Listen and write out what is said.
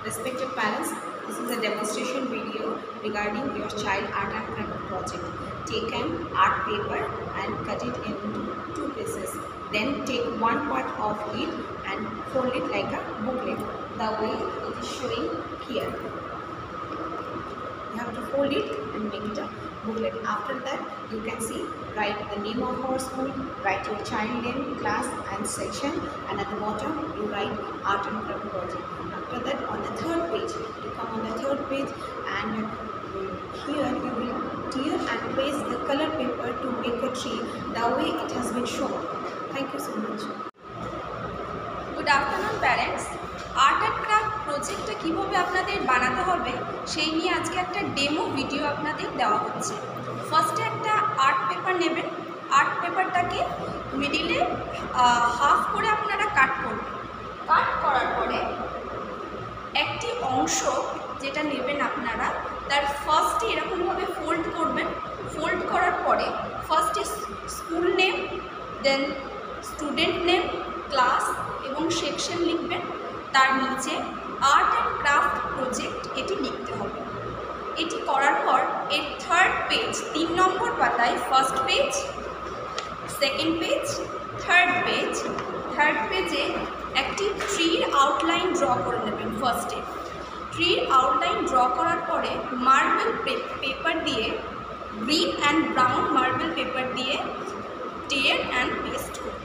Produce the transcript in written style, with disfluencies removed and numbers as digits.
Respected parents, this is a demonstration video regarding your child art and craft project. Take an art paper and cut it into two pieces. Then take one part of it and fold it like a booklet, the way it is showing here. You have to fold it and make it a booklet. After that, you can see, write the name of our school, write your child name, class and section, and at the bottom you write art and craft project. After that, on the third page, you come on the third page and here you will tear and paste the color paper to make a tree the way it has been shown. Thank you so much. Good afternoon parents. Art and craft প্রজেক্টটা কীভাবে আপনাদের বানাতে হবে সেই নিয়ে আজকে একটা demo video আপনাদের দেওয়া হচ্ছে। ফার্স্টে একটা আর্ট পেপার নেবেন। আর্ট পেপারটাকে মিডিলে হাফ করে আপনারা কাট করবেন। কাট করার পরে একটি অংশ যেটা নেবেন আপনারা তার ফার্স্টে এরকমভাবে ফোল্ড করবেন। ফোল্ড করার পরে ফার্স্টে school name, then student name, class এবং সেকশন লিখবেন। তার নিচে আর্ট অ্যান্ড ক্রাফট প্রজেক্ট এটি লিখতে হবে। এটি করার পর এর থার্ড পেজ 3 নম্বর পাতায় first page, second page, third পেজে একটি ট্রির আউটলাইন ড্র করে নেবেন। ফার্স্টে ট্রির আউটলাইন ড্র করার পরে মার্বেল পেপার দিয়ে, green and brown marble paper দিয়ে টেয়ার অ্যান্ড পেস্ট করবেন।